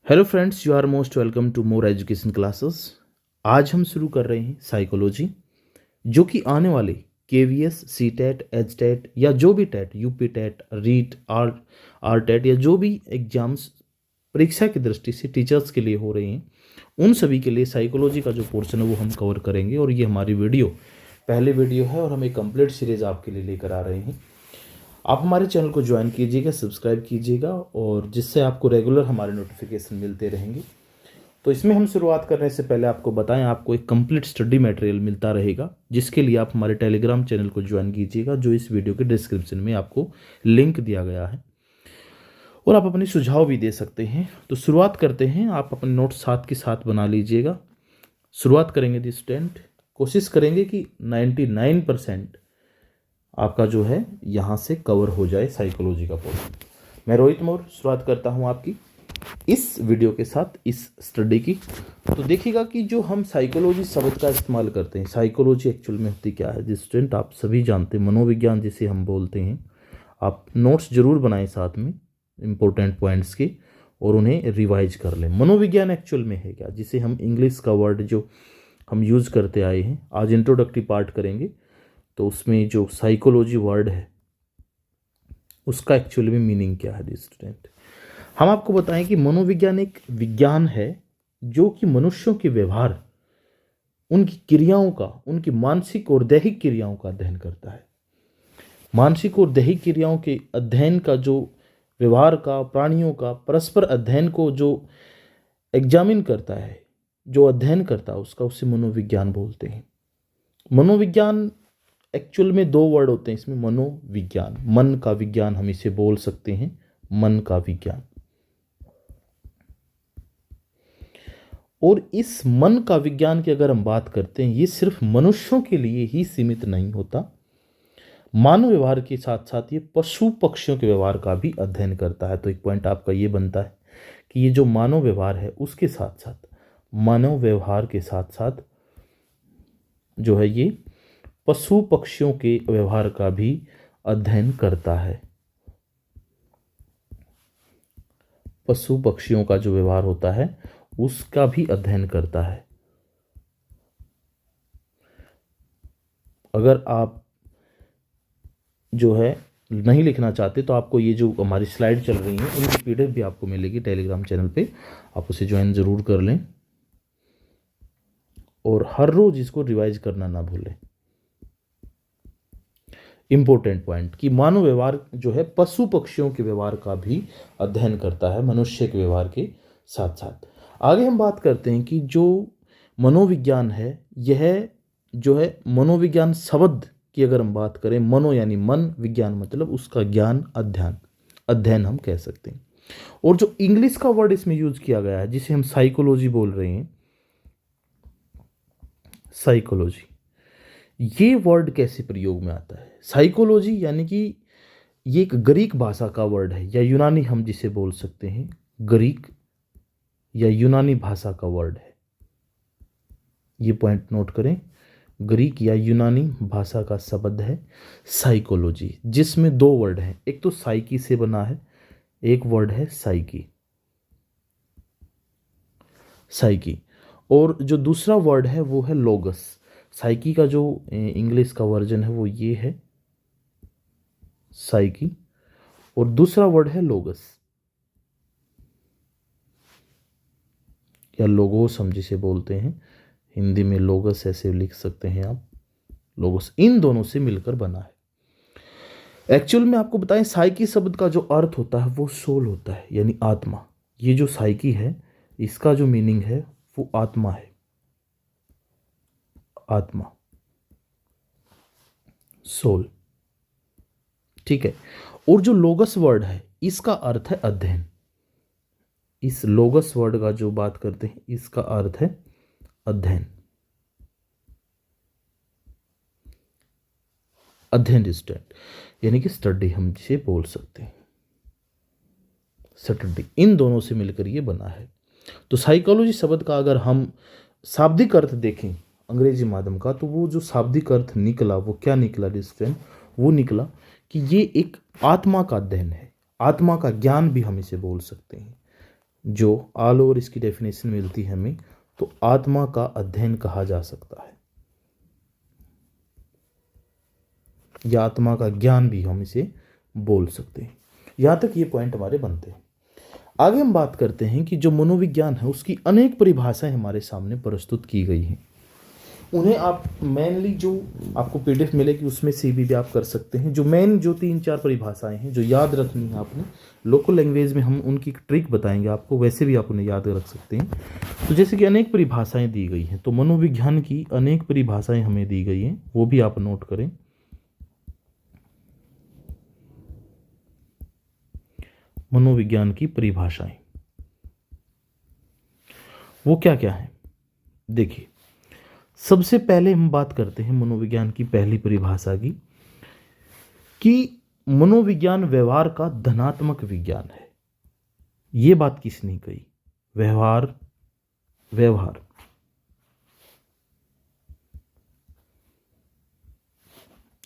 Hello friends, you are most welcome to more education classes. आज हम शुरू कर रहे हैं साइकोलॉजी, जो कि आने वाले KVS, C TET, H TET या जो भी TET, UP TET, REET, R TET या जो भी एग्जाम्स परीक्षा की दृष्टि से टीचर्स के लिए हो रहे हैं, उन सभी के लिए साइकोलॉजी का जो पोर्शन है वो हम कवर करेंगे। और ये हमारी पहले वीडियो है और हम एक कंप्लीट सीरीज आपके लिए लेकर आ रहे हैं। आप हमारे चैनल को ज्वाइन कीजिएगा, सब्सक्राइब कीजिएगा, और जिससे आपको रेगुलर हमारे नोटिफिकेशन मिलते रहेंगे। तो इसमें हम शुरुआत करने से पहले आपको बताएं, आपको एक कंप्लीट स्टडी मटेरियल मिलता रहेगा, जिसके लिए आप हमारे टेलीग्राम चैनल को ज्वाइन कीजिएगा, जो इस वीडियो के डिस्क्रिप्शन में आपको लिंक दिया गया है, और आप अपने सुझाव भी दे सकते हैं। तो शुरुआत करते हैं। आप अपने नोट्स साथ के साथ बना लीजिएगा। शुरुआत करेंगे दी स्टूडेंट। कोशिश करेंगे कि 99% आपका जो है यहाँ से कवर हो जाए साइकोलॉजी का पोर्शन। मैं रोहित मौर्य शुरुआत करता हूँ आपकी इस वीडियो के साथ, इस स्टडी की। तो देखिएगा कि जो हम साइकोलॉजी शब्द का इस्तेमाल करते हैं, साइकोलॉजी एक्चुअल में होती क्या है। जिस स्टूडेंट आप सभी जानते हैं, मनोविज्ञान जिसे हम बोलते हैं। आप नोट्स जरूर बनाएं साथ में इम्पोर्टेंट पॉइंट्स के, और उन्हें रिवाइज कर लें। मनोविज्ञान एक्चुअल में है क्या, जिसे हम इंग्लिश का वर्ड जो हम यूज़ करते आए हैं, आज इंट्रोडक्टरी पार्ट करेंगे तो उसमें जो साइकोलॉजी वर्ड है उसका एक्चुअली में मीनिंग क्या है स्टूडेंट। हम आपको बताएं कि मनोविज्ञान एक विज्ञान है जो कि मनुष्यों के व्यवहार, उनकी क्रियाओं का, उनकी मानसिक और दैहिक क्रियाओं का अध्ययन करता है। मानसिक और दैहिक क्रियाओं के अध्ययन का, जो व्यवहार का, प्राणियों का परस्पर अध्ययन को जो एग्जामिन करता है, जो अध्ययन करता है उसका, उसे मनोविज्ञान बोलते हैं। मनोविज्ञान एक्चुअल में दो वर्ड होते हैं इसमें। मनोविज्ञान, मन का विज्ञान हम इसे बोल सकते हैं, मन का विज्ञान। और इस मन का विज्ञान की अगर हम बात करते हैं, ये सिर्फ मनुष्यों के लिए ही सीमित नहीं होता। मानव व्यवहार के साथ साथ ये पशु पक्षियों के व्यवहार का भी अध्ययन करता है। तो एक पॉइंट आपका ये बनता है कि ये जो मानव व्यवहार है उसके साथ साथ, मानव व्यवहार के साथ साथ जो है ये पशु पक्षियों के व्यवहार का भी अध्ययन करता है। पशु पक्षियों का जो व्यवहार होता है उसका भी अध्ययन करता है। अगर आप जो है नहीं लिखना चाहते तो आपको ये जो हमारी स्लाइड चल रही है उनकी पीडीएफ भी आपको मिलेगी टेलीग्राम चैनल पे, आप उसे ज्वाइन ज़रूर कर लें, और हर रोज़ इसको रिवाइज करना ना भूलें। इंपॉर्टेंट पॉइंट कि मानव व्यवहार जो है पशु पक्षियों के व्यवहार का भी अध्ययन करता है, मनुष्य के व्यवहार के साथ साथ। आगे हम बात करते हैं कि जो मनोविज्ञान है, यह जो है मनोविज्ञान शब्द की अगर हम बात करें, मनो यानी मन, विज्ञान मतलब उसका ज्ञान, अध्ययन हम कह सकते हैं। और जो इंग्लिश का वर्ड इसमें यूज किया गया है, जिसे हम साइकोलॉजी बोल रहे हैं, साइकोलॉजी, ये वर्ड कैसे प्रयोग में आता है। साइकोलॉजी यानी कि ये एक ग्रीक भाषा का वर्ड है, या यूनानी हम जिसे बोल सकते हैं, ग्रीक या यूनानी भाषा का वर्ड है। ये पॉइंट नोट करें, ग्रीक या यूनानी भाषा का शब्द है साइकोलॉजी, जिसमें दो वर्ड हैं। एक तो साइकी से बना है, एक वर्ड है साइकी, साइकी, और जो दूसरा वर्ड है वो है लोगस। साइकी का जो इंग्लिश का वर्जन है वो ये है, साइकी, और दूसरा वर्ड है लोगस या लोगोस हम जिसे बोलते हैं, हिंदी में लोगस ऐसे लिख सकते हैं आप, लोगोस। इन दोनों से मिलकर बना है। एक्चुअल में आपको बताएं, साइकी शब्द का जो अर्थ होता है वो सोल होता है, यानी आत्मा। ये जो साइकी है इसका जो मीनिंग है वो आत्मा है, आत्मा, सोल, ठीक है। और जो लोगस वर्ड है इसका अर्थ है अध्ययन। इस लोगस वर्ड का जो बात करते हैं इसका अर्थ है अध्ययन, अध्ययन स्टडी, यानी कि स्टडी हम जिसे बोल सकते हैं, स्टडी। इन दोनों से मिलकर ये बना है। तो साइकोलॉजी शब्द का अगर हम शाब्दिक अर्थ देखें अंग्रेजी माध्यम का, तो वो जो शाब्दिक अर्थ निकला वो क्या निकला स्टूडेंट, वो निकला कि ये एक आत्मा का अध्ययन है, आत्मा का ज्ञान भी हम इसे बोल सकते हैं। जो ऑल ओवर इसकी डेफिनेशन मिलती है हमें, तो आत्मा का अध्ययन कहा जा सकता है, या आत्मा का ज्ञान भी हम इसे बोल सकते हैं। यहाँ तक ये पॉइंट हमारे बनते हैं। आगे हम बात करते हैं कि जो मनोविज्ञान है उसकी अनेक परिभाषाएं हमारे सामने प्रस्तुत की गई हैं। उन्हें आप मेनली जो आपको पीडीएफ मिलेगी उसमें से भी आप कर सकते हैं। जो मेन जो 3-4 परिभाषाएं हैं जो याद रखनी है आपने, लोकल लैंग्वेज में हम उनकी ट्रिक बताएंगे आपको, वैसे भी आप उन्हें याद रख सकते हैं। तो जैसे कि अनेक परिभाषाएं दी गई हैं, तो मनोविज्ञान की अनेक परिभाषाएं हमें दी गई हैं, वो भी आप नोट करें। मनोविज्ञान की परिभाषाएं वो क्या क्या है, देखिए। सबसे पहले हम बात करते हैं मनोविज्ञान की पहली परिभाषा की, कि मनोविज्ञान व्यवहार का धनात्मक विज्ञान है। ये बात किसने कही? व्यवहार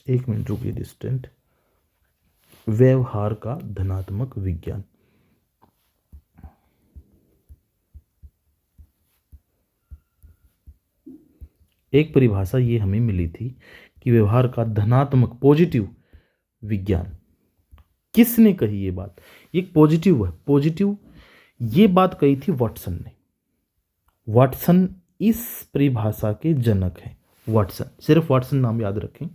एक मिनट रुकिए डिस्टेंट। व्यवहार का धनात्मक विज्ञान, एक परिभाषा ये हमें मिली थी कि व्यवहार का धनात्मक पॉजिटिव विज्ञान। किसने कही ये बात? एक पॉजिटिव है, पॉजिटिव ये बात कही थी वाटसन ने। वाटसन इस परिभाषा के जनक हैं। वाटसन, सिर्फ वाटसन नाम याद रखें।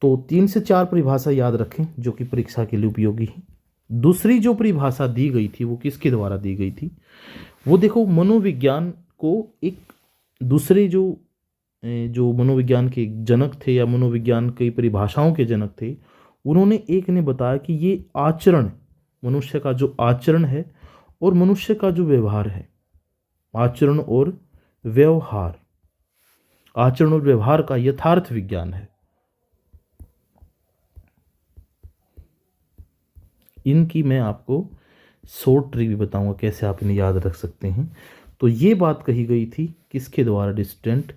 तो 3 से 4 परिभाषा याद रखें जो कि परीक्षा के लिए उपयोगी है। दूसरी जो परिभाषा दी गई थी वो किसके द्वारा दी गई थी? वो देखो, मनोविज्ञान को एक दूसरे जो मनोविज्ञान के जनक थे या मनोविज्ञान की परिभाषाओं के जनक थे, उन्होंने एक ने बताया कि ये आचरण, मनुष्य का जो आचरण है और मनुष्य का जो व्यवहार है, आचरण और व्यवहार, आचरण और व्यवहार का यथार्थ विज्ञान है। इनकी मैं आपको शॉर्ट ट्रिक भी बताऊंगा कैसे आप इन्हें याद रख सकते हैं। तो ये बात कही गई थी किसके द्वारा डिस्टेंट?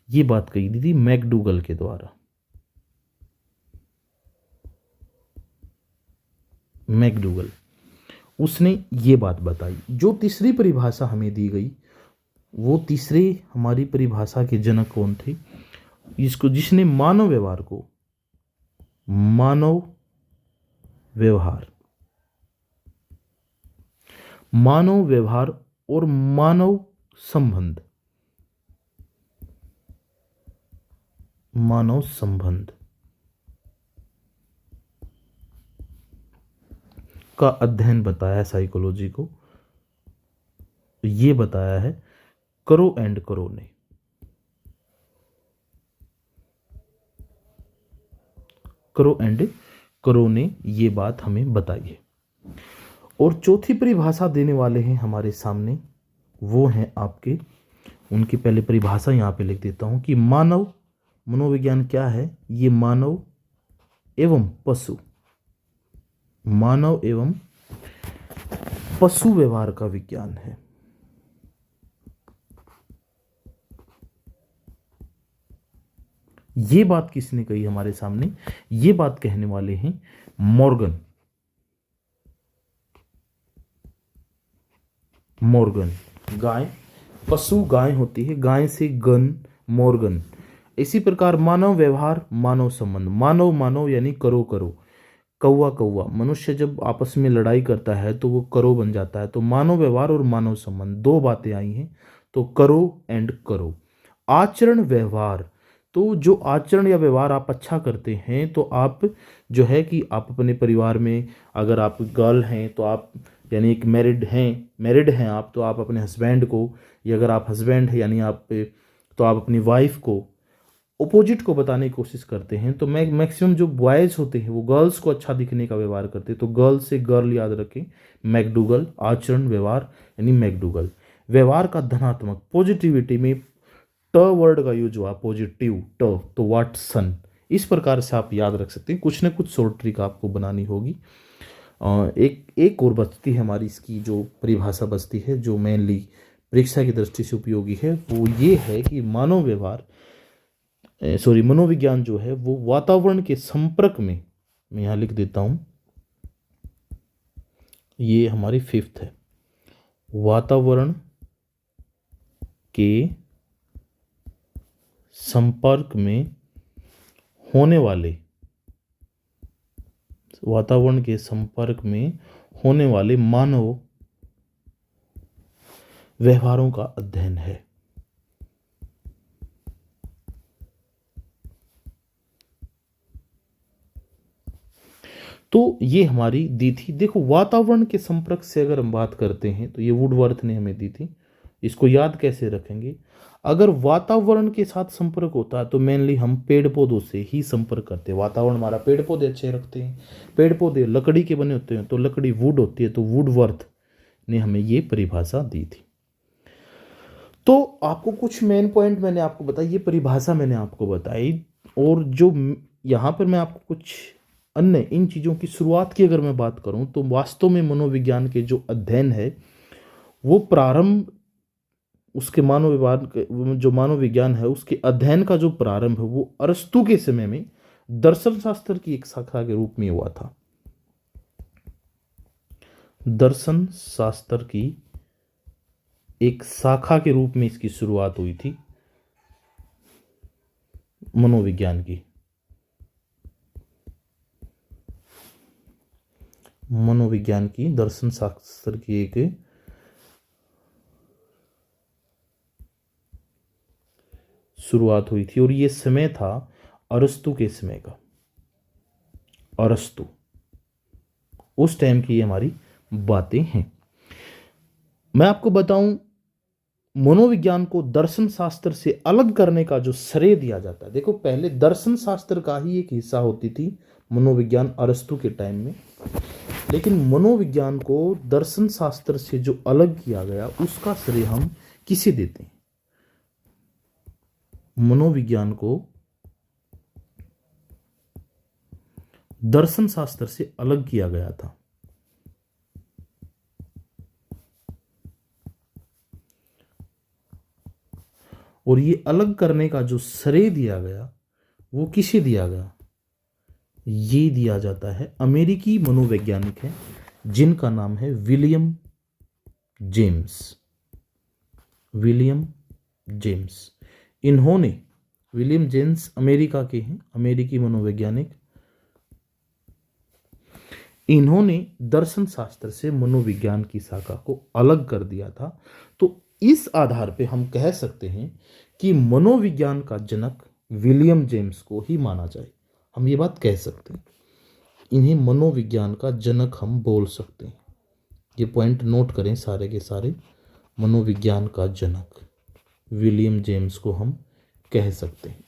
ये बात कही थी मैकडूगल के द्वारा। मैकडूगल, उसने ये बात बताई। जो तीसरी परिभाषा हमें दी गई, वो तीसरे हमारी परिभाषा के जनक कौन थे? जिसने मानव व्यवहार को, मानव व्यवहार और मानव संबंध का अध्ययन बताया साइकोलॉजी को। ये बताया है करो एंड करो ने। ये बात हमें बताई है। और चौथी परिभाषा देने वाले हैं हमारे सामने, वो हैं आपके, उनकी पहले परिभाषा यहाँ पे लिख देता हूँ कि मनोविज्ञान क्या है? ये मानव एवं पशु व्यवहार का विज्ञान है। ये बात किसने कही हमारे सामने? ये बात कहने वाले हैं मॉर्गन। पशु गाय होती है, गाय से गन, मॉर्गन। इसी प्रकार मानव व्यवहार, मानव संबंध, मानव यानी करो, कौवा। मनुष्य जब आपस में लड़ाई करता है तो वो करो बन जाता है। तो मानव व्यवहार और मानव संबंध, 2 बातें आई हैं। तो करो एंड करो। आचरण व्यवहार, तो जो आचरण या व्यवहार आप अच्छा करते हैं, तो आप जो है कि आप अपने परिवार में, अगर आप गर्ल हैं तो आप यानी एक मैरिड हैं आप, तो आप अपने हस्बैंड को, या अगर आप हस्बैंड हैं यानी आप, तो आप अपनी वाइफ को, अपोजिट को बताने की कोशिश करते हैं। तो मैक्सिमम जो बॉयज़ होते हैं वो गर्ल्स को अच्छा दिखने का व्यवहार करते हैं। तो गर्ल से गर्ल याद रखें, मैकडूगल। आचरण व्यवहार यानी मैकडूगल। व्यवहार का धनात्मक, पॉजिटिविटी में ट वर्ड का यूज हुआ, पॉजिटिव तो वाटसन। इस प्रकार से आप याद रख सकते हैं। कुछ ना कुछ शॉर्ट ट्रिक आपको बनानी होगी। एक और बचती है हमारी, इसकी जो परिभाषा बचती है जो मेनली परीक्षा की दृष्टि से उपयोगी है, वो ये है कि मनोविज्ञान जो है वो वातावरण के संपर्क में, मैं यहाँ लिख देता हूँ, ये हमारी 5th है। वातावरण के संपर्क में होने वाले मानव व्यवहारों का अध्ययन है। तो ये हमारी दी थी। देखो, वातावरण के संपर्क से अगर हम बात करते हैं तो ये वुडवर्थ ने हमें दी थी। इसको याद कैसे रखेंगे? अगर वातावरण के साथ संपर्क होता है तो मेनली हम पेड़ पौधों से ही संपर्क करते हैं। वातावरण हमारा पेड़ पौधे अच्छे रखते हैं। पेड़ पौधे लकड़ी के बने होते हैं तो लकड़ी वुड होती है, तो वुडवर्थ ने हमें ये परिभाषा दी थी। तो आपको कुछ मेन पॉइंट मैंने आपको बताई, ये परिभाषा मैंने आपको बताई, और जो यहाँ पर मैं आपको कुछ अन्य इन चीज़ों की शुरुआत की अगर मैं बात करूँ तो वास्तव में मनोविज्ञान के जो अध्ययन है वो प्रारंभ, उसके जो मानव विज्ञान है उसके अध्ययन का जो प्रारंभ है वो अरस्तु के समय में दर्शन शास्त्र की एक शाखा के रूप में हुआ था। दर्शन शास्त्र की एक शाखा के रूप में इसकी शुरुआत हुई थी मनोविज्ञान की। मनोविज्ञान की दर्शन शास्त्र की एक शुरुआत हुई थी और ये समय था अरस्तु के समय का। अरस्तु उस टाइम की हमारी बातें हैं। मैं आपको बताऊं, मनोविज्ञान को दर्शन शास्त्र से अलग करने का जो श्रेय दिया जाता है, देखो पहले दर्शन शास्त्र का ही एक हिस्सा होती थी मनोविज्ञान अरस्तु के टाइम में, लेकिन मनोविज्ञान को दर्शन शास्त्र से जो अलग किया गया उसका श्रेय हम किसे देते हैं? मनोविज्ञान को दर्शन शास्त्र से अलग किया गया था। और ये अलग करने का जो श्रेय दिया गया वो किसे दिया गया? ये दिया जाता है अमेरिकी मनोवैज्ञानिक है जिनका नाम है विलियम जेम्स। विलियम जेम्स, इन्होंने, विलियम जेम्स अमेरिका के हैं, अमेरिकी मनोवैज्ञानिक। इन्होंने दर्शन शास्त्र से मनोविज्ञान की शाखा को अलग कर दिया था। तो इस आधार पे हम कह सकते हैं कि मनोविज्ञान का जनक विलियम जेम्स को ही माना जाए। हम ये बात कह सकते हैं, इन्हें मनोविज्ञान का जनक हम बोल सकते हैं। ये पॉइंट नोट करें सारे के सारे, मनोविज्ञान का जनक विलियम जेम्स को हम कह सकते हैं।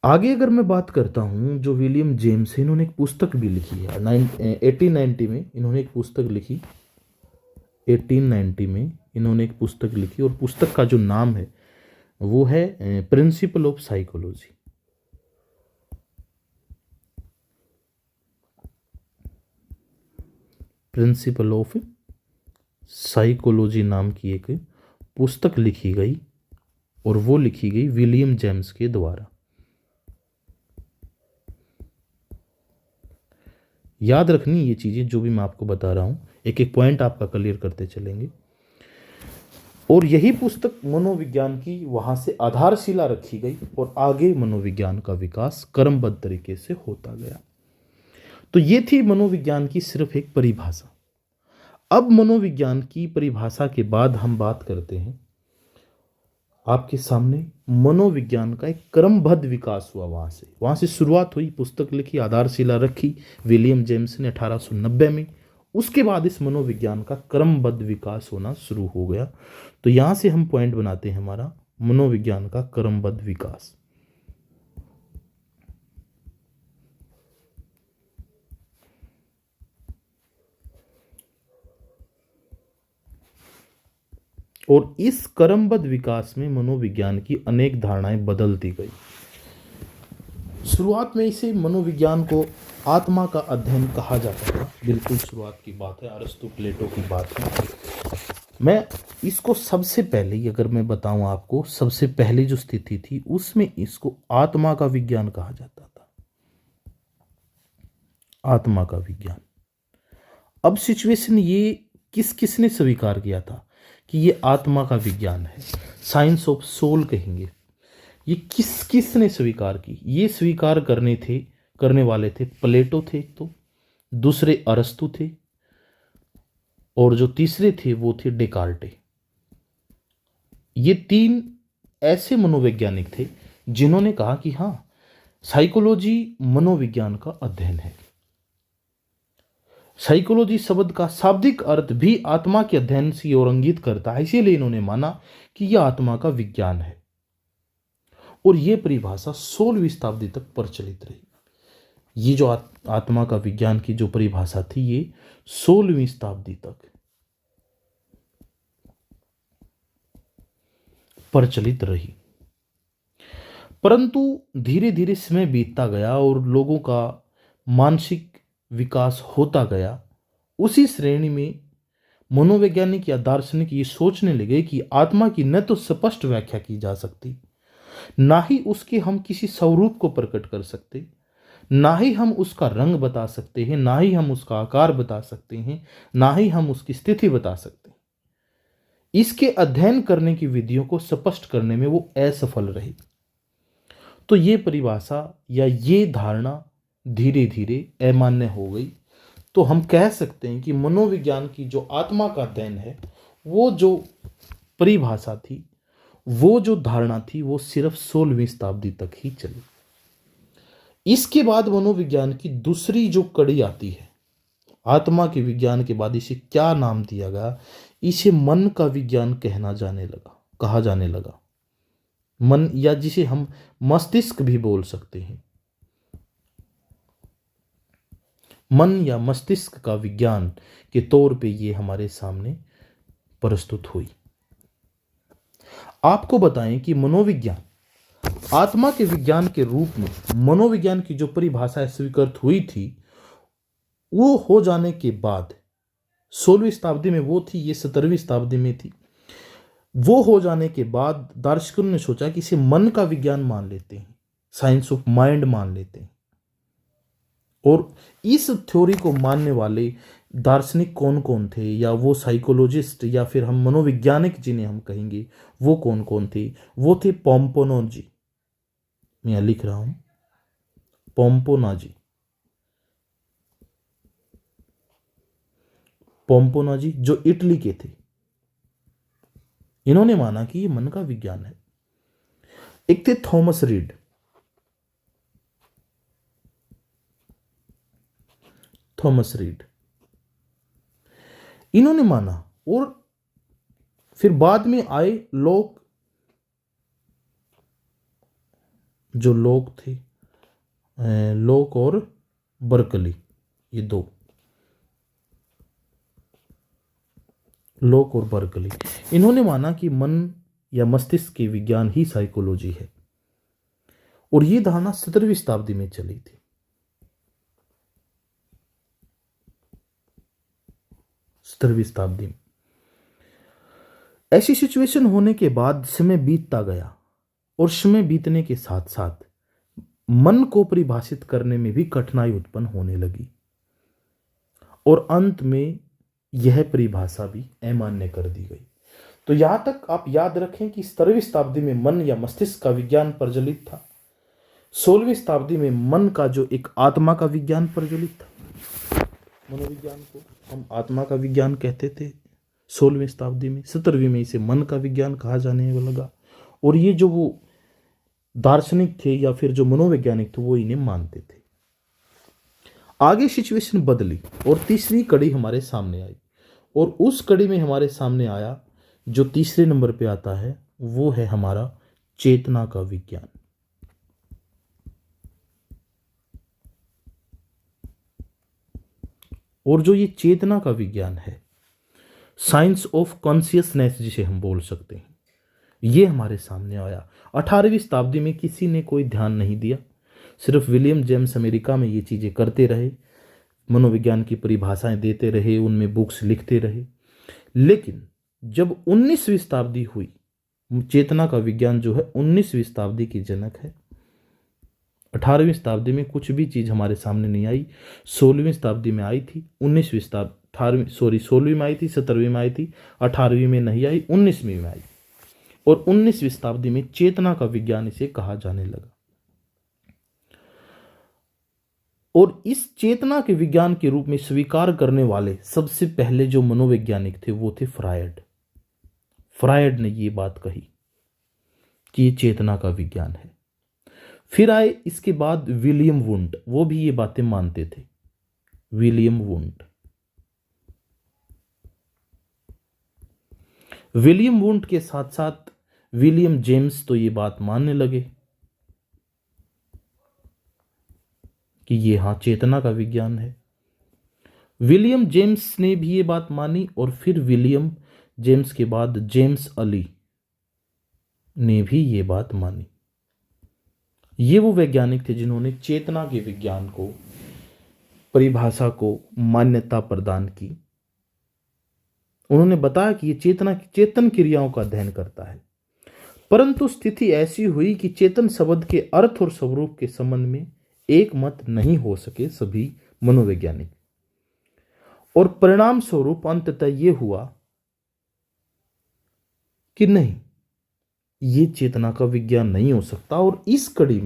आगे अगर मैं बात करता हूं, जो विलियम जेम्स है इन्होंने एक पुस्तक भी लिखी है 1890 में। इन्होंने एक पुस्तक लिखी 1890 में, इन्होंने एक पुस्तक लिखी और पुस्तक का जो नाम है वो है principle of psychology. Principle of psychology नाम की एक पुस्तक लिखी गई और वो लिखी गई विलियम जेम्स के द्वारा। याद रखनी ये चीज़ें जो भी मैं आपको बता रहा हूं, एक एक पॉइंट आपका क्लियर करते चलेंगे। और यही पुस्तक मनोविज्ञान की वहां से आधारशिला रखी गई और आगे मनोविज्ञान का विकास क्रमबद्ध तरीके से होता गया। तो ये थी मनोविज्ञान की सिर्फ एक परिभाषा। अब मनोविज्ञान की परिभाषा के बाद हम बात करते हैं आपके सामने मनोविज्ञान का एक क्रमबद्ध विकास हुआ। वहां से शुरुआत हुई, पुस्तक लिखी, आधारशिला रखी विलियम जेम्स ने 1890 में। उसके बाद इस मनोविज्ञान का क्रमबद्ध विकास होना शुरू हो गया। तो यहां से हम पॉइंट बनाते हैं हमारा मनोविज्ञान का क्रमबद्ध विकास। और इस क्रमबद्ध विकास में मनोविज्ञान की अनेक धारणाएं बदलती गई। शुरुआत में इसे मनोविज्ञान को आत्मा का अध्ययन कहा जाता था, बिल्कुल शुरुआत की बात है, अरस्तु प्लेटो की बात है। मैं इसको सबसे पहले ही अगर मैं बताऊं आपको, सबसे पहली जो स्थिति थी उसमें इसको आत्मा का विज्ञान कहा जाता था। आत्मा का विज्ञान। अब सिचुएशन ये किसने स्वीकार किया था कि ये आत्मा का विज्ञान है, साइंस ऑफ सोल कहेंगे। ये किसने स्वीकार की? ये स्वीकार करने वाले थे प्लेटो थे एक तो, दूसरे अरस्तु थे, और जो तीसरे थे वो थे डेकार्टे। ये 3 ऐसे मनोवैज्ञानिक थे जिन्होंने कहा कि हाँ, साइकोलॉजी मनोविज्ञान का अध्ययन है। साइकोलॉजी शब्द का शाब्दिक अर्थ भी आत्मा के अध्ययन से ओर इंगित करता है, इसीलिए इन्होंने माना कि यह आत्मा का विज्ञान है। और यह परिभाषा 16वीं शताब्दी तक प्रचलित रही। ये जो आत्मा का विज्ञान की जो परिभाषा थी, ये 16वीं शताब्दी तक प्रचलित रही। परंतु धीरे धीरे समय बीतता गया और लोगों का मानसिक विकास होता गया। उसी श्रेणी में मनोवैज्ञानिक या दार्शनिक ये सोचने लगे कि आत्मा की न तो स्पष्ट व्याख्या की जा सकती, ना ही उसके हम किसी स्वरूप को प्रकट कर सकते, ना ही हम उसका रंग बता सकते हैं, ना ही हम उसका आकार बता सकते हैं, ना ही हम उसकी स्थिति बता सकते हैं। इसके अध्ययन करने की विधियों को स्पष्ट करने में वो असफल रही। तो ये परिभाषा या ये धारणा धीरे धीरे अमान्य हो गई। तो हम कह सकते हैं कि मनोविज्ञान की जो आत्मा का अध्ययन है, वो जो परिभाषा थी, वो जो धारणा थी, वो सिर्फ 16वीं शताब्दी तक ही चली। इसके बाद मनोविज्ञान की दूसरी जो कड़ी आती है, आत्मा के विज्ञान के बाद इसे क्या नाम दिया गया? इसे मन का विज्ञान कहा जाने लगा। मन, या जिसे हम मस्तिष्क भी बोल सकते हैं। मन या मस्तिष्क का विज्ञान के तौर पे ये हमारे सामने प्रस्तुत हुई। आपको बताएं कि मनोविज्ञान आत्मा के विज्ञान के रूप में मनोविज्ञान की जो परिभाषा स्वीकृत हुई थी, वो हो जाने के बाद 16वीं शताब्दी में वो थी, ये 17वीं शताब्दी में थी। वो हो जाने के बाद दार्शनिकों ने सोचा कि इसे मन का विज्ञान मान लेते हैं, साइंस ऑफ माइंड मान लेते हैं। और इस थ्योरी को मानने वाले दार्शनिक कौन कौन थे, या वो साइकोलॉजिस्ट या फिर हम मनोवैज्ञानिक जिन्हें हम कहेंगे, वो कौन कौन थे? वो थे पोम्पोनाजी। मैं यहां लिख रहा हूं, पोम्पोनाजी जो इटली के थे। इन्होंने माना कि ये मन का विज्ञान है। एक थे थॉमस रीड। इन्होंने माना, और फिर बाद में आए लोग थे, लोक और बर्कली, ये दो, लोक और बर्कली। इन्होंने माना कि मन या मस्तिष्क की विज्ञान ही साइकोलॉजी है। और ये धारणा 17वीं शताब्दी में चली थी। 17वीं शताब्दी में ऐसी सिचुएशन होने के बाद समय बीतता गया, और समय बीतने के साथ साथ मन को परिभाषित करने में भी कठिनाई उत्पन्न होने लगी, और अंत में यह परिभाषा भी अमान्य कर दी गई। तो यहां तक आप याद रखें कि 17वीं शताब्दी में मन या मस्तिष्क का विज्ञान प्रचलित था। 16वीं शताब्दी में मन का जो एक आत्मा का विज्ञान प्रचलित था। मनोविज्ञान को हम आत्मा का विज्ञान कहते थे 16वीं शताब्दी में। 17वीं में इसे मन का विज्ञान कहा जाने लगा। और ये जो वो दार्शनिक थे या फिर जो मनोवैज्ञानिक थे, वो इन्हें मानते थे। आगे सिचुएशन बदली और तीसरी कड़ी हमारे सामने आई, और उस कड़ी में हमारे सामने आया जो तीसरे नंबर पे आता है, वो है हमारा चेतना का विज्ञान। और जो ये चेतना का विज्ञान है, साइंस ऑफ कॉन्शियसनेस जिसे हम बोल सकते हैं, ये हमारे सामने आया। 18वीं शताब्दी में किसी ने कोई ध्यान नहीं दिया, सिर्फ विलियम जेम्स अमेरिका में ये चीज़ें करते रहे, मनोविज्ञान की परिभाषाएं देते रहे, उनमें बुक्स लिखते रहे। लेकिन जब 19वीं शताब्दी हुई, चेतना का विज्ञान जो है 19वीं शताब्दी की जनक है। 18वीं शताब्दी में कुछ भी चीज़ हमारे सामने नहीं आई, 16वीं शताब्दी में आई थी, 19वीं 16वीं में आई थी, 17वीं में आई थी, 18वीं में नहीं आई, 19वीं में आई और 19वीं शताब्दी में चेतना का विज्ञान इसे कहा जाने लगा। और इस चेतना के विज्ञान के रूप में स्वीकार करने वाले सबसे पहले जो मनोवैज्ञानिक थे वो थे फ्रायड। फ्रायड ने ये बात कही कि ये चेतना का विज्ञान है। फिर आए इसके बाद विलियम वुंड, वो भी ये बातें मानते थे। विलियम वुंड के साथ साथ विलियम जेम्स तो ये बात मानने लगे कि ये हाँ चेतना का विज्ञान है। विलियम जेम्स ने भी ये बात मानी और फिर विलियम जेम्स के बाद जेम्स अली ने भी ये बात मानी। ये वो वैज्ञानिक थे जिन्होंने चेतना के विज्ञान को, परिभाषा को मान्यता प्रदान की। उन्होंने बताया कि ये चेतन क्रियाओं का अध्ययन करता है। परंतु स्थिति ऐसी हुई कि चेतन शब्द के अर्थ और स्वरूप के संबंध में एक मत नहीं हो सके सभी मनोवैज्ञानिक, और परिणाम स्वरूप अंततः ये हुआ कि नहीं, ये चेतना का विज्ञान नहीं हो सकता। और इस कड़ी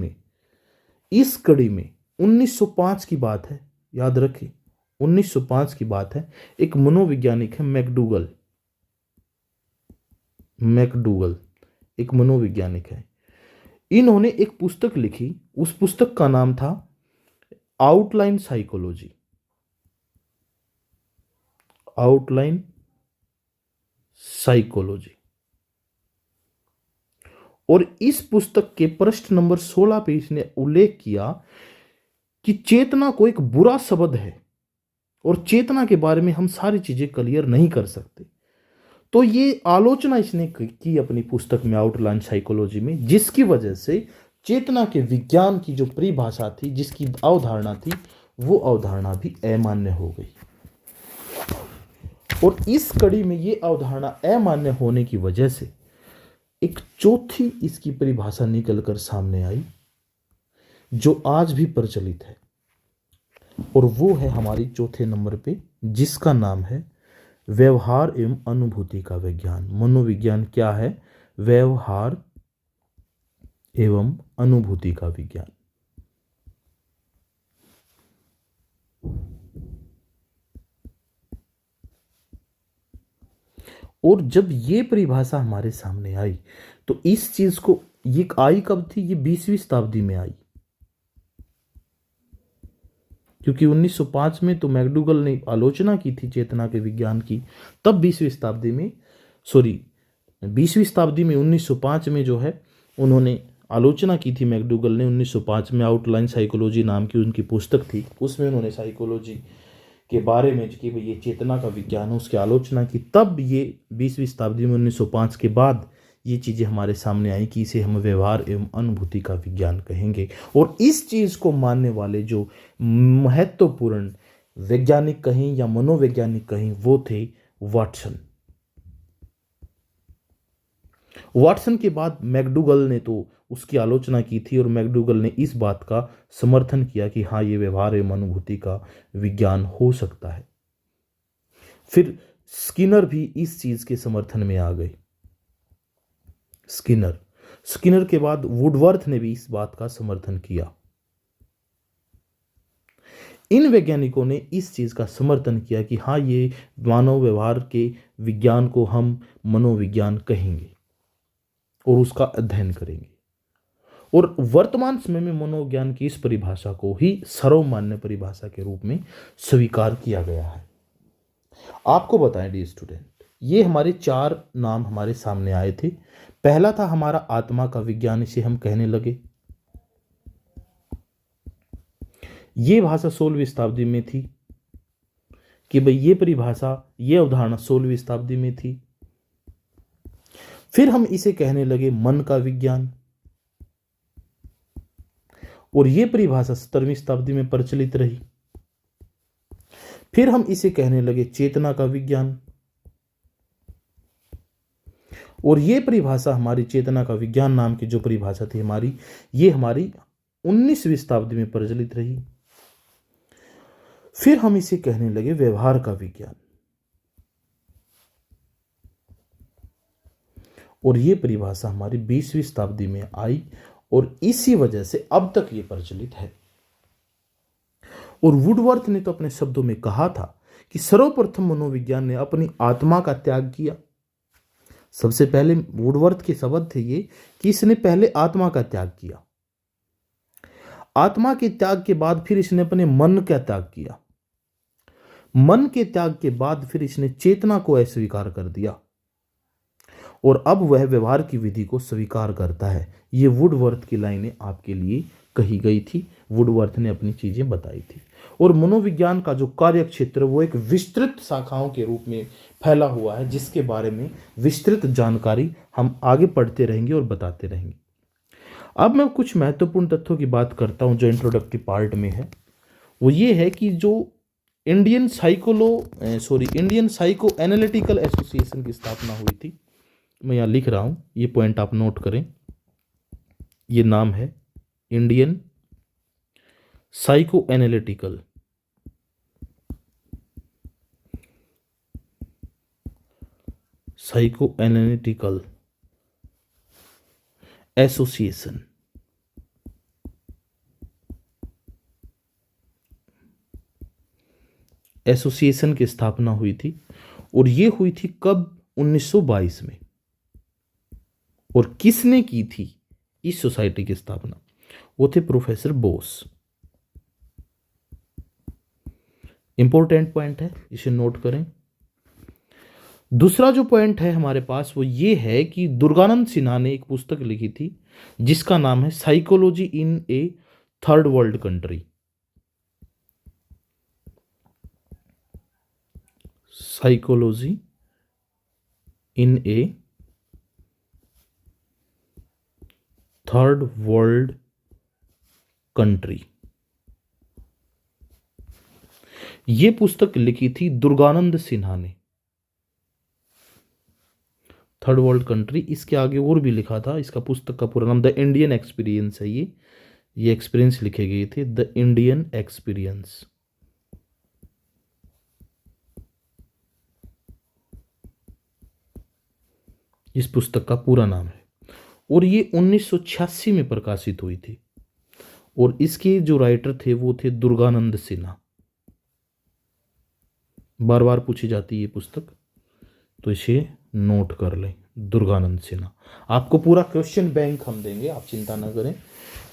में 1905 की बात है, याद रखिए 1905 की बात है। एक मनोवैज्ञानिक है मैकडूगल, एक मनोवैज्ञानिक है। इन्होंने एक पुस्तक लिखी, उस पुस्तक का नाम था आउटलाइन साइकोलॉजी। और इस पुस्तक के पृष्ठ नंबर 16 पे इसने उल्लेख किया कि चेतना को एक बुरा शब्द है और चेतना के बारे में हम सारी चीजें क्लियर नहीं कर सकते। तो ये आलोचना इसने की अपनी पुस्तक में आउटलाइन साइकोलॉजी में, जिसकी वजह से चेतना के विज्ञान की जो परिभाषा थी, जिसकी अवधारणा थी, वो अवधारणा भी अमान्य हो गई। और इस कड़ी में ये अवधारणा अमान्य होने की वजह से एक चौथी इसकी परिभाषा निकलकर सामने आई जो आज भी प्रचलित है, और वो है हमारी चौथे नंबर पे, जिसका नाम है व्यवहार एवं अनुभूति का विज्ञान। मनोविज्ञान क्या है? व्यवहार एवं अनुभूति का विज्ञान। और जब ये परिभाषा हमारे सामने आई तो इस चीज को, ये आई कब थी? ये 20वीं शताब्दी में आई, क्योंकि 1905 में तो मैकडूगल ने आलोचना की थी चेतना के विज्ञान की। तब 20वीं शताब्दी में 1905 में जो है उन्होंने आलोचना की थी मैकडूगल ने। 1905 में आउटलाइन साइकोलॉजी नाम की उनकी पुस्तक थी, उसमें उन्होंने साइकोलॉजी के बारे में कि भाई ये चेतना का विज्ञान है, उसकी आलोचना की। तब ये 20वीं शताब्दी में 1905 के बाद ये चीज़ें हमारे सामने आई कि इसे हम व्यवहार एवं अनुभूति का विज्ञान कहेंगे। और इस चीज़ को मानने वाले जो महत्वपूर्ण वैज्ञानिक कहें या मनोवैज्ञानिक कहें, वो थे वाटसन के बाद मैकडूगल ने तो उसकी आलोचना की थी, और मैकडूगल ने इस बात का समर्थन किया कि हाँ, ये व्यवहार एवं अनुभूति का विज्ञान हो सकता है। फिर स्किनर भी इस चीज के समर्थन में आ गए। स्किनर के बाद वुडवर्थ ने भी इस बात का समर्थन किया। इन वैज्ञानिकों ने इस चीज का समर्थन किया कि हाँ, ये मानव व्यवहार के विज्ञान को हम मनोविज्ञान कहेंगे और उसका अध्ययन करेंगे। और वर्तमान समय में मनोविज्ञान की इस परिभाषा को ही सर्वमान्य परिभाषा के रूप में स्वीकार किया गया है। आपको बताएं डियर स्टूडेंट, ये हमारे 4 नाम हमारे सामने आए थे। पहला था हमारा आत्मा का विज्ञान, इसे हम कहने लगे। ये भाषा 16वीं शताब्दी में थी कि भाई ये परिभाषा, ये अवधारणा 16वीं शताब्दी में थी। फिर हम इसे कहने लगे मन का विज्ञान, और ये परिभाषा 17वीं शताब्दी में प्रचलित रही। फिर हम इसे कहने लगे चेतना का विज्ञान, और ये परिभाषा हमारी चेतना का विज्ञान नाम की जो परिभाषा थी हमारी, ये हमारी 19वीं शताब्दी में प्रचलित रही। फिर हम इसे कहने लगे व्यवहार का विज्ञान, और ये परिभाषा हमारी 20वीं शताब्दी में आई और इसी वजह से अब तक ये प्रचलित है। और वुडवर्थ ने तो अपने शब्दों में कहा था कि सर्वप्रथम मनोविज्ञान ने अपनी आत्मा का त्याग किया। सबसे पहले वुडवर्थ के शब्द थे ये कि इसने पहले आत्मा का त्याग किया, आत्मा के त्याग के बाद फिर इसने अपने मन का त्याग किया, मन के त्याग के बाद फिर इसने चेतना को अस्वीकार कर दिया और अब वह व्यवहार की विधि को स्वीकार करता है। ये वुडवर्थ की लाइनें आपके लिए कही गई थी, वुडवर्थ ने अपनी चीजें बताई थी। और मनोविज्ञान का जो कार्य क्षेत्र वो एक विस्तृत शाखाओं के रूप में फैला हुआ है, जिसके बारे में विस्तृत जानकारी हम आगे पढ़ते रहेंगे और बताते रहेंगे। अब मैं कुछ महत्वपूर्ण तथ्यों की बात करता हूं जो इंट्रोडक्टरी पार्ट में है। वो ये है कि जो इंडियन साइको एनालिटिकल एसोसिएशन की स्थापना हुई थी, मैं यहाँ लिख रहा हूँ, ये पॉइंट आप नोट करें। ये नाम है Indian psycho analytical association. Association की स्थापना हुई थी और ये हुई थी कब? 1922 में। और किसने की थी इस सोसाइटी की स्थापना? वो थे प्रोफेसर बोस। इंपॉर्टेंट पॉइंट है, इसे नोट करें। दूसरा जो पॉइंट है हमारे पास वो ये है कि दुर्गानंद सिन्हा ने एक पुस्तक लिखी थी जिसका नाम है psychology in A third world country. Psychology in A third world country, ये पुस्तक लिखी थी दुर्गानंद सिन्हा ने। थर्ड वर्ल्ड कंट्री, इसके आगे और भी लिखा था। इसका पुस्तक का पूरा नाम द इंडियन एक्सपीरियंस है। ये एक्सपीरियंस लिखे गए थे, द इंडियन एक्सपीरियंस। इस पुस्तक का पूरा नाम है और ये 1986 में प्रकाशित हुई थी और इसके जो राइटर थे वो थे दुर्गानंद सिन्हा। बार बार पूछी जाती है ये पुस्तक, तो इसे नोट कर लें, दुर्गानंद सिन्हा। आपको पूरा क्वेश्चन बैंक हम देंगे, आप चिंता ना करें।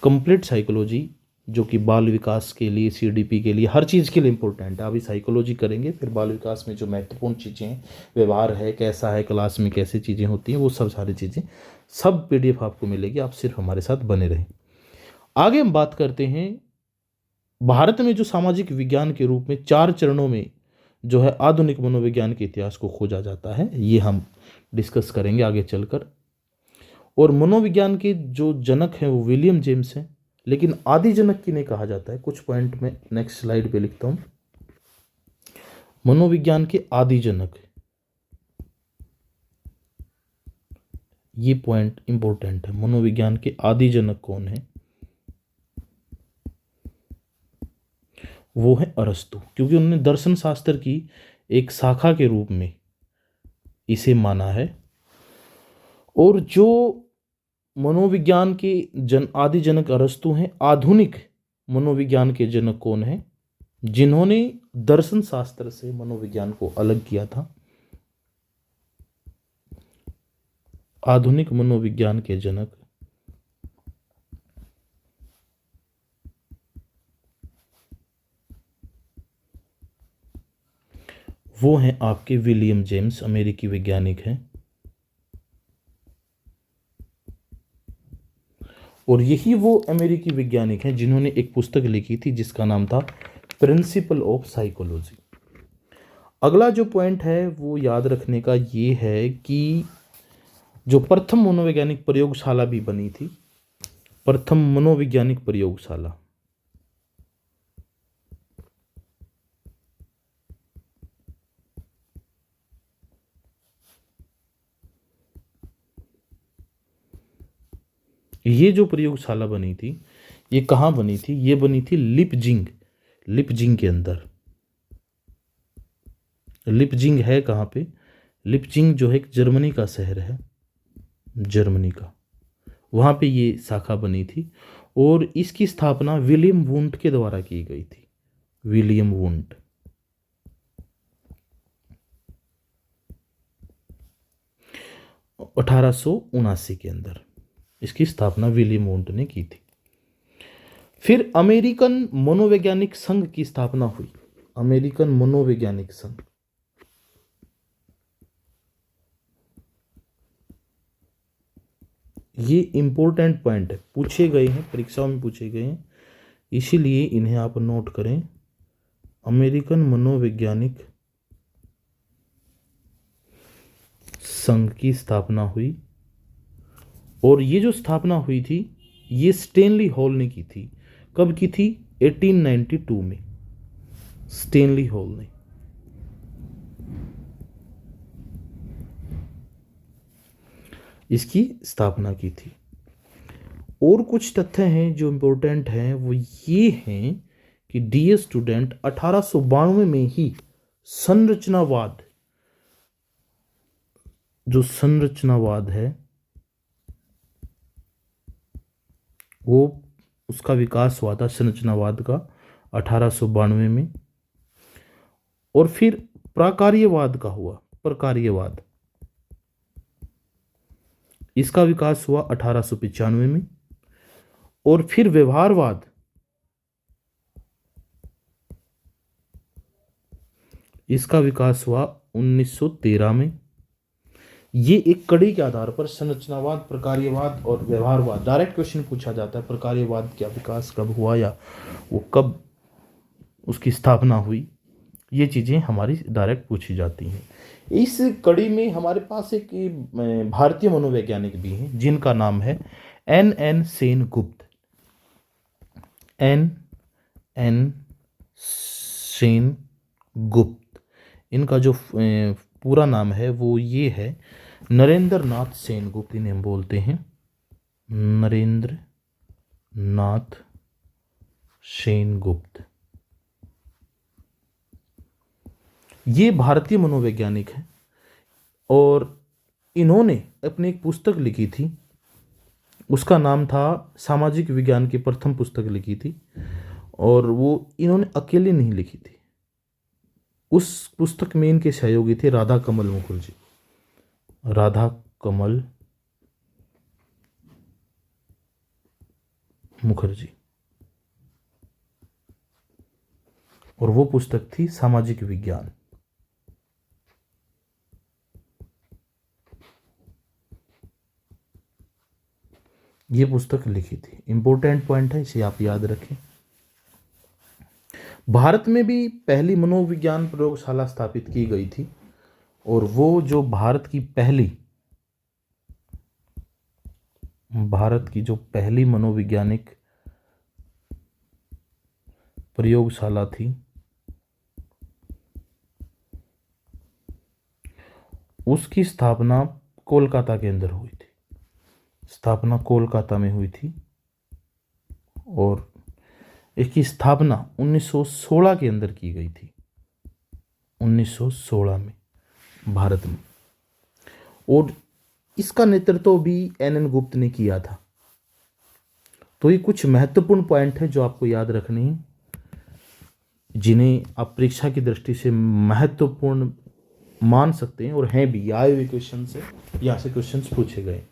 कंप्लीट साइकोलॉजी जो कि बाल विकास के लिए, सीडीपी के लिए, हर चीज़ के लिए इंपॉर्टेंट है। अभी साइकोलॉजी करेंगे, फिर बाल विकास में जो महत्वपूर्ण चीज़ें हैं, व्यवहार है कैसा है, क्लास में कैसे चीज़ें होती हैं, वो सब सारी चीज़ें सब पीडीएफ आपको मिलेगी। आप सिर्फ हमारे साथ बने रहें। आगे हम बात करते हैं भारत में जो सामाजिक विज्ञान के रूप में 4 चरणों में जो है आधुनिक मनोविज्ञान के इतिहास को खोजा जाता है, ये हम डिस्कस करेंगे आगे चलकर। और मनोविज्ञान के जो जनक हैं वो विलियम जेम्स हैं, लेकिन आदि जनक किन्हें कहा जाता है? कुछ पॉइंट में नेक्स्ट स्लाइड पे लिखता हूं। मनोविज्ञान के आदि जनक, ये पॉइंट इंपॉर्टेंट है। मनोविज्ञान के आदि जनक कौन है? वो है अरस्तु, क्योंकि उन्होंने दर्शन शास्त्र की एक शाखा के रूप में इसे माना है। और जो मनोविज्ञान के आदि जनक अरस्तु हैं, आधुनिक मनोविज्ञान के जनक कौन है? जिन्होंने दर्शन शास्त्र से मनोविज्ञान को अलग किया था। आधुनिक मनोविज्ञान के जनक वो हैं आपके विलियम जेम्स, अमेरिकी वैज्ञानिक हैं। और यही वो अमेरिकी वैज्ञानिक हैं जिन्होंने एक पुस्तक लिखी थी जिसका नाम था प्रिंसिपल ऑफ साइकोलॉजी। अगला जो पॉइंट है वो याद रखने का ये है कि जो प्रथम मनोवैज्ञानिक प्रयोगशाला भी बनी थी, प्रथम मनोवैज्ञानिक प्रयोगशाला, ये जो प्रयोगशाला बनी थी ये कहाँ बनी थी? ये बनी थी लिपजिंग के अंदर। लिपजिंग है कहाँ पे? लिपजिंग जो है एक जर्मनी का शहर है, जर्मनी का, वहाँ पे ये शाखा बनी थी और इसकी स्थापना विलियम वुंट के द्वारा की गई थी। William Wundt. अठारह के अंदर इसकी स्थापना विलियम वुंट ने की थी। फिर अमेरिकन मनोवैज्ञानिक संघ की स्थापना हुई। अमेरिकन मनोवैज्ञानिक संघ, ये इंपॉर्टेंट पॉइंट है, पूछे गए हैं, परीक्षाओं में पूछे गए हैं, इसीलिए इन्हें आप नोट करें। अमेरिकन मनोवैज्ञानिक संघ की स्थापना हुई और ये जो स्थापना हुई थी ये स्टेनली हॉल ने की थी। कब की थी? 1892 में स्टेनली हॉल ने। इसकी स्थापना की थी। और कुछ तथ्य हैं जो इंपॉर्टेंट हैं, वो ये हैं कि डियर स्टूडेंट 1892 में ही संरचनावाद, जो संरचनावाद है वो उसका विकास हुआ था, संरचनावाद का 1892 में। और फिर प्रकार्यवाद का हुआ, प्रकार्यवाद, इसका विकास हुआ 1895 में। और फिर व्यवहारवाद, इसका विकास हुआ 1913 में। ये एक कड़ी के आधार पर संरचनावाद, प्रकार्यवाद और व्यवहारवाद, डायरेक्ट क्वेश्चन पूछा जाता है, प्रकार्यवाद का विकास कब हुआ या वो कब उसकी स्थापना हुई, ये चीज़ें हमारी डायरेक्ट पूछी जाती हैं। इस कड़ी में हमारे पास एक भारतीय मनोवैज्ञानिक भी हैं जिनका नाम है एन सेन गुप्त। एन सेन गुप्त, इनका जो पूरा नाम है वो ये है नरेंद्र नाथ सेन गुप्त, इन्हें हम बोलते हैं नरेंद्र नाथ सेन गुप्त। ये भारतीय मनोवैज्ञानिक हैं और इन्होंने अपनी एक पुस्तक लिखी थी, उसका नाम था सामाजिक विज्ञान की प्रथम पुस्तक लिखी थी और वो इन्होंने अकेले नहीं लिखी थी। उस पुस्तक में इनके सहयोगी थे राधा कमल मुखर्जी, राधा कमल मुखर्जी, और वो पुस्तक थी सामाजिक विज्ञान। ये पुस्तक लिखी थी, इंपॉर्टेंट पॉइंट है, इसे आप याद रखें। भारत में भी पहली मनोविज्ञान प्रयोगशाला स्थापित की गई थी और वो जो भारत की जो पहली मनोवैज्ञानिक प्रयोगशाला थी उसकी स्थापना कोलकाता के अंदर हुई थी। स्थापना कोलकाता में हुई थी और इसकी स्थापना 1916 के अंदर की गई थी, 1916 में भारत में। और इसका नेतृत्व भी एन गुप्त ने किया था। तो ये कुछ महत्वपूर्ण पॉइंट हैं जो आपको याद रखने हैं, जिन्हें आप परीक्षा की दृष्टि से महत्वपूर्ण मान सकते हैं और हैं भी, आए हुए क्वेश्चन से यहाँ से क्वेश्चंस पूछे गए।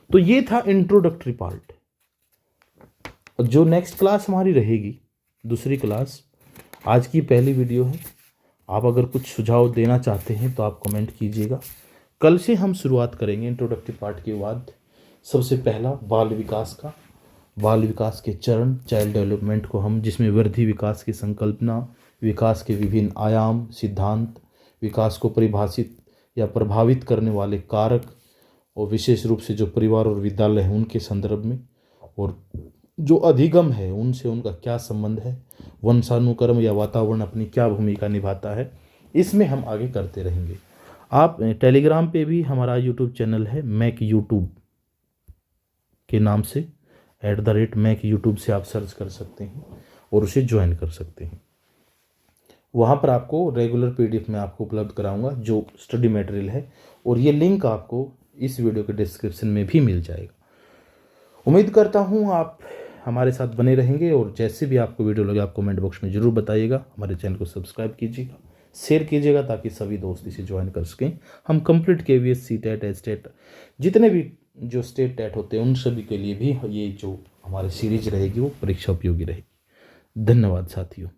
तो ये था इंट्रोडक्टरी पार्ट। जो नेक्स्ट क्लास हमारी रहेगी, दूसरी क्लास, आज की पहली वीडियो है। आप अगर कुछ सुझाव देना चाहते हैं तो आप कमेंट कीजिएगा। कल से हम शुरुआत करेंगे इंट्रोडक्टरी पार्ट के बाद। सबसे पहला बाल विकास का, बाल विकास के चरण, चाइल्ड डेवलपमेंट को हम, जिसमें वृद्धि विकास की संकल्पना, विकास के विभिन्न आयाम, सिद्धांत, विकास को परिभाषित या प्रभावित करने वाले कारक और विशेष रूप से जो परिवार और विद्यालय हैं उनके संदर्भ में, और जो अधिगम है उनसे उनका क्या संबंध है, वंशानुक्रम या वातावरण अपनी क्या भूमिका निभाता है, इसमें हम आगे करते रहेंगे। आप टेलीग्राम पे भी हमारा यूट्यूब चैनल है मैक यूट्यूब के नाम से, @मैक यूट्यूब से आप सर्च कर सकते हैं और उसे ज्वाइन कर सकते हैं। वहाँ पर आपको रेगुलर PDF में आपको उपलब्ध कराऊंगा जो स्टडी मटेरियल है, और ये लिंक आपको इस वीडियो के डिस्क्रिप्शन में भी मिल जाएगा। उम्मीद करता हूँ आप हमारे साथ बने रहेंगे, और जैसे भी आपको वीडियो लगे आप कमेंट बॉक्स में ज़रूर बताइएगा। हमारे चैनल को सब्सक्राइब कीजिएगा, शेयर कीजिएगा, ताकि सभी दोस्त इसे ज्वाइन कर सकें। हम कंप्लीट KVS CTET एचटेट जितने भी जो स्टेट टेट होते हैं उन सभी के लिए भी ये जो हमारी सीरीज रहेगी वो परीक्षा उपयोगी रहेगी। धन्यवाद साथियों।